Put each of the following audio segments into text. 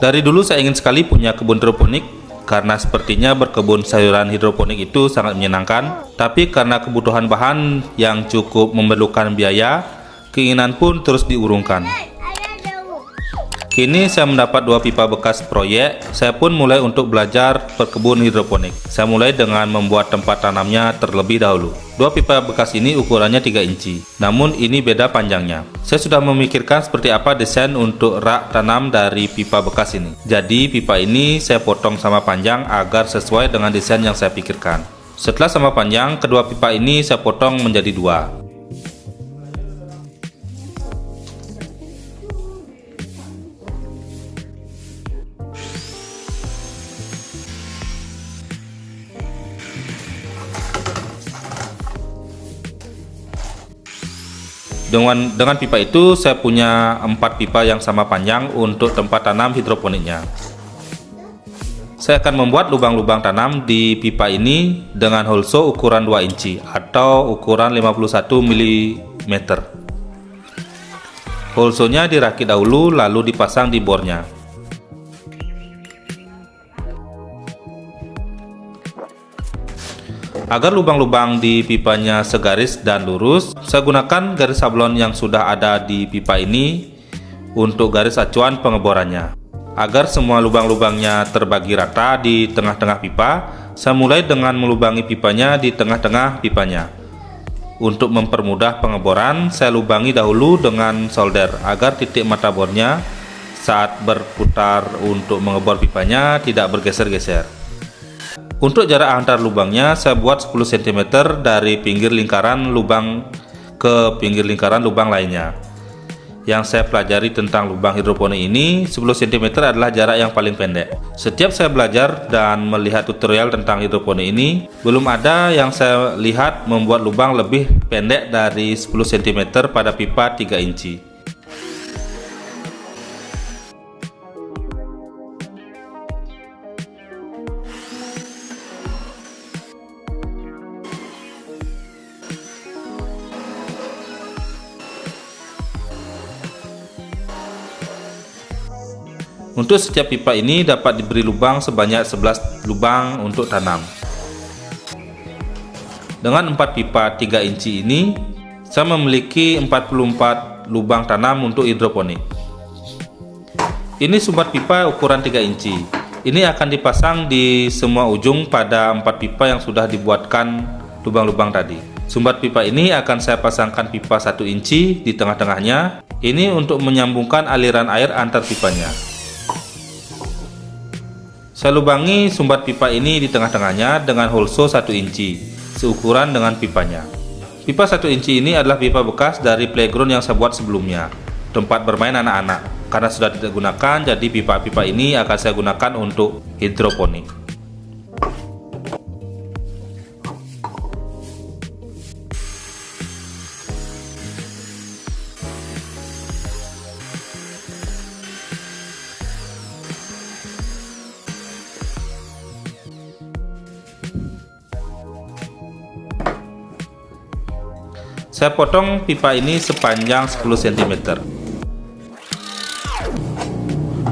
Dari dulu saya ingin sekali punya kebun hidroponik karena sepertinya berkebun sayuran hidroponik itu sangat menyenangkan, tapi karena kebutuhan bahan yang cukup memerlukan biaya, keinginan pun terus diurungkan. Kini saya mendapat 2 pipa bekas proyek, saya pun mulai untuk belajar berkebun hidroponik. Saya mulai dengan membuat tempat tanamnya terlebih dahulu. 2 pipa bekas ini ukurannya 3 inci, namun ini beda panjangnya. Saya sudah memikirkan seperti apa desain untuk rak tanam dari pipa bekas ini. Jadi pipa ini saya potong sama panjang agar sesuai dengan desain yang saya pikirkan. Setelah sama panjang, kedua pipa ini saya potong menjadi 2. Dengan pipa itu saya punya 4 pipa yang sama panjang untuk tempat tanam hidroponiknya. Saya akan membuat lubang-lubang tanam di pipa ini dengan holso ukuran 2 inci atau ukuran 51 mm. Holsonya dirakit dahulu lalu dipasang di bornya. Agar lubang-lubang di pipanya segaris dan lurus, saya gunakan garis sablon yang sudah ada di pipa ini untuk garis acuan pengeborannya. Agar semua lubang-lubangnya terbagi rata di tengah-tengah pipa, saya mulai dengan melubangi pipanya di tengah-tengah pipanya. Untuk mempermudah pengeboran, saya lubangi dahulu dengan solder agar titik mata bornya saat berputar untuk mengebor pipanya tidak bergeser-geser. Untuk jarak antar lubangnya saya buat 10 cm dari pinggir lingkaran lubang ke pinggir lingkaran lubang lainnya. Yang saya pelajari tentang lubang hidroponik ini, 10 cm adalah jarak yang paling pendek. Setiap saya belajar dan melihat tutorial tentang hidroponik ini, belum ada yang saya lihat membuat lubang lebih pendek dari 10 cm pada pipa 3 inci. Untuk setiap pipa ini dapat diberi lubang sebanyak 11 lubang untuk tanam. Dengan 4 pipa 3 inci ini, saya memiliki 44 lubang tanam untuk hidroponik. Ini sumbat pipa ukuran 3 inci. Ini akan dipasang di semua ujung pada 4 pipa yang sudah dibuatkan lubang-lubang tadi. Sumbat pipa ini akan saya pasangkan pipa 1 inci di tengah-tengahnya. Ini untuk menyambungkan aliran air antar pipanya. Saya lubangi sumbat pipa ini di tengah-tengahnya dengan holso 1 inci, seukuran dengan pipanya. Pipa 1 inci ini adalah pipa bekas dari playground yang saya buat sebelumnya, tempat bermain anak-anak. Karena sudah tidak digunakan, jadi pipa-pipa ini akan saya gunakan untuk hidroponik. Saya potong pipa ini sepanjang 10 cm.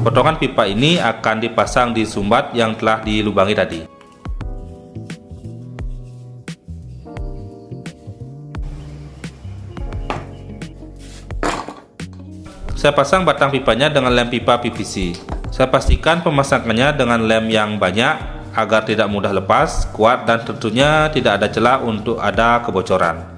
Potongan pipa ini akan dipasang di sumbat yang telah dilubangi tadi. Saya pasang batang pipanya dengan lem pipa PVC. Saya pastikan pemasangannya dengan lem yang banyak agar tidak mudah lepas, kuat, dan tentunya tidak ada celah untuk ada kebocoran.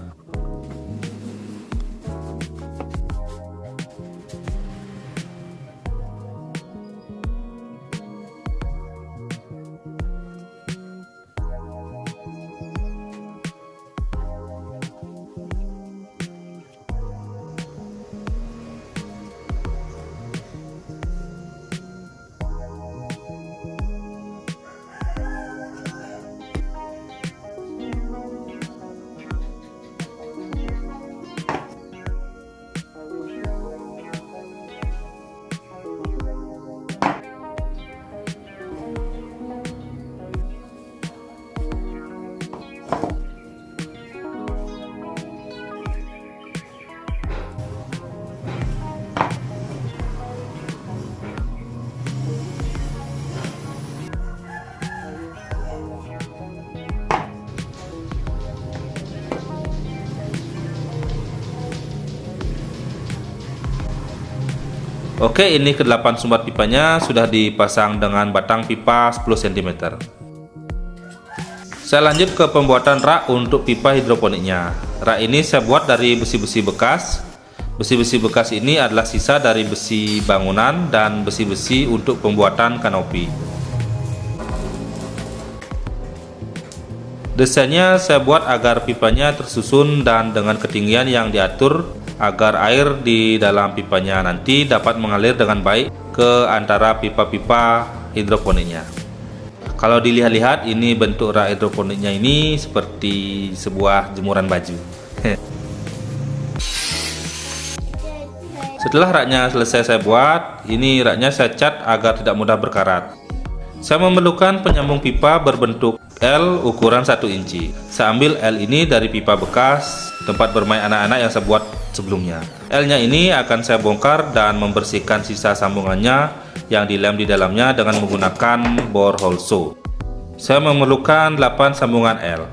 Oke, ini ke-8 sumbat pipanya sudah dipasang dengan batang pipa 10 cm. Saya lanjut ke pembuatan rak untuk pipa hidroponiknya. Rak ini saya buat dari besi-besi bekas. Besi-besi bekas ini adalah sisa dari besi bangunan dan besi-besi untuk pembuatan kanopi. Desainnya saya buat agar pipanya tersusun dan dengan ketinggian yang diatur agar air di dalam pipanya nanti dapat mengalir dengan baik ke antara pipa-pipa hidroponiknya. Kalau dilihat-lihat, ini bentuk rak hidroponiknya ini seperti sebuah jemuran baju. Setelah raknya selesai saya buat, ini raknya saya cat agar tidak mudah berkarat. Saya memerlukan penyambung pipa berbentuk L ukuran 1 inci. Saya ambil L ini dari pipa bekas tempat bermain anak-anak yang saya buat sebelumnya. L-nya ini akan saya bongkar dan membersihkan sisa sambungannya yang dilem di dalamnya dengan menggunakan bor hole saw. Saya memerlukan 8 sambungan L.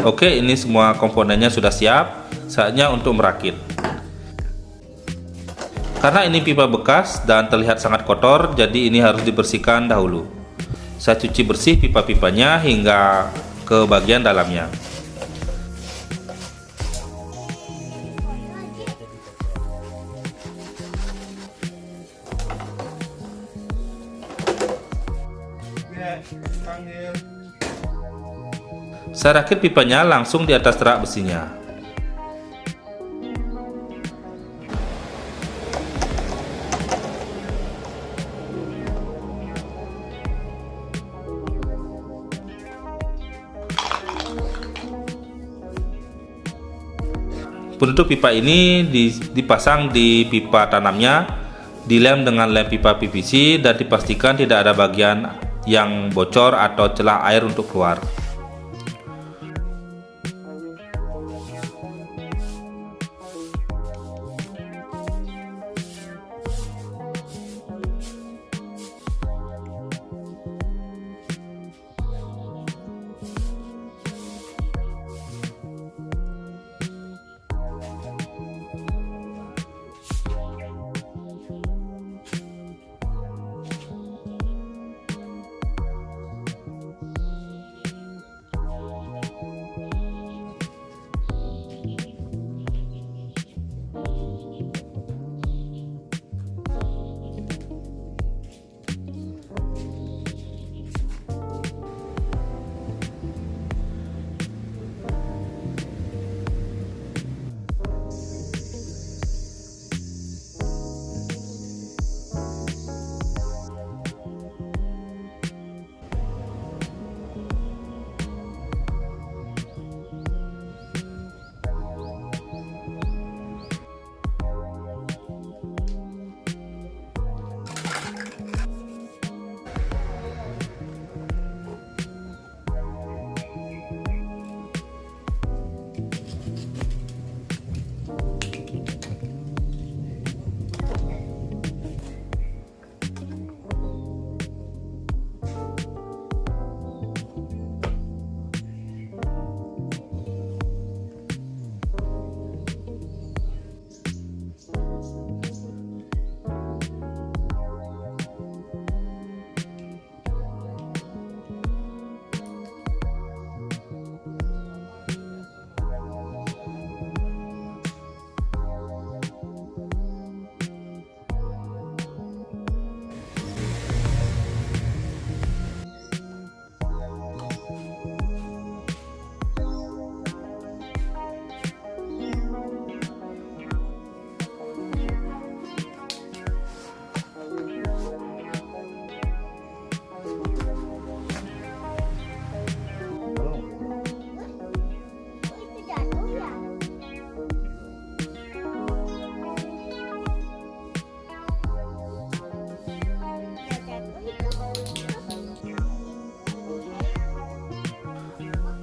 Oke, ini semua komponennya sudah siap. Saatnya untuk merakit. Karena ini pipa bekas dan terlihat sangat kotor, jadi ini harus dibersihkan dahulu. Saya cuci bersih pipa-pipanya hingga ke bagian dalamnya. Saya rakit pipanya langsung di atas rak besinya. Penutup pipa ini dipasang di pipa tanamnya, dilem dengan lem pipa PVC dan dipastikan tidak ada bagian yang bocor atau celah air untuk keluar.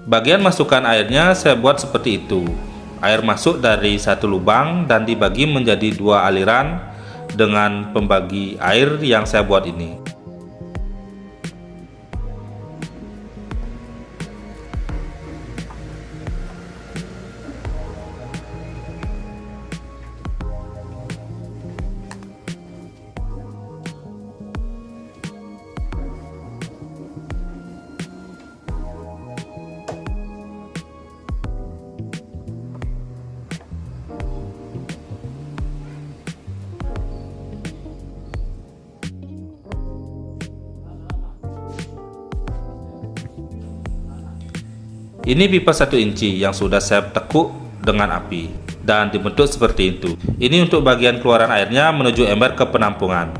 Bagian masukan airnya saya buat seperti itu. Air masuk dari satu lubang dan dibagi menjadi dua aliran dengan pembagi air yang saya buat ini. Ini pipa 1 inci yang sudah saya tekuk dengan api dan dibentuk seperti itu. Ini untuk bagian keluaran airnya menuju ember ke penampungan.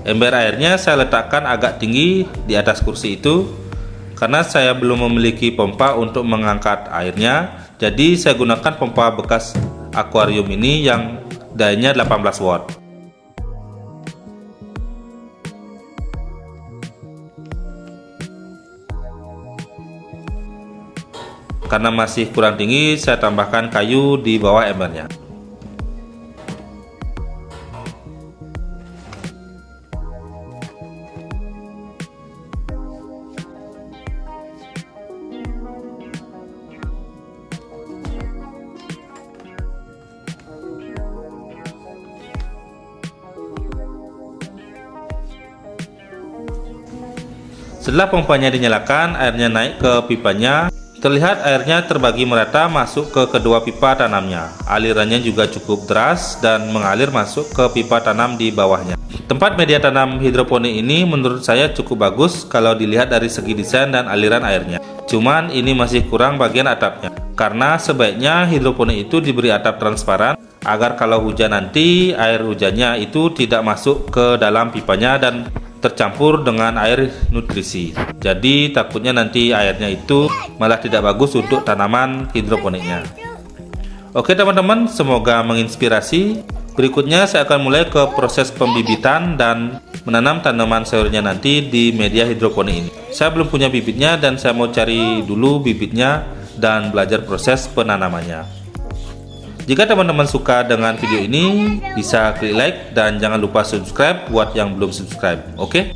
Ember airnya saya letakkan agak tinggi di atas kursi itu karena saya belum memiliki pompa untuk mengangkat airnya, jadi saya gunakan pompa bekas akuarium ini yang dayanya 18 watt. Karena masih kurang tinggi, saya tambahkan kayu di bawah embernya. Setelah pompanya dinyalakan, airnya naik ke pipanya. Terlihat airnya terbagi merata masuk ke kedua pipa tanamnya. Alirannya juga cukup deras dan mengalir masuk ke pipa tanam di bawahnya. Tempat media tanam hidroponik ini menurut saya cukup bagus kalau dilihat dari segi desain dan aliran airnya. Cuman ini masih kurang bagian atapnya. Karena sebaiknya hidroponik itu diberi atap transparan agar kalau hujan nanti air hujannya itu tidak masuk ke dalam pipanya dan tercampur dengan air nutrisi. Jadi takutnya nanti airnya itu malah tidak bagus untuk tanaman hidroponiknya. Oke teman-teman, semoga menginspirasi. Berikutnya saya akan mulai ke proses pembibitan dan menanam tanaman sayurnya nanti di media hidroponik ini. Saya belum punya bibitnya dan saya mau cari dulu bibitnya dan belajar proses penanamannya. Jika teman-teman suka dengan video ini, bisa klik like dan jangan lupa subscribe buat yang belum subscribe. Oke?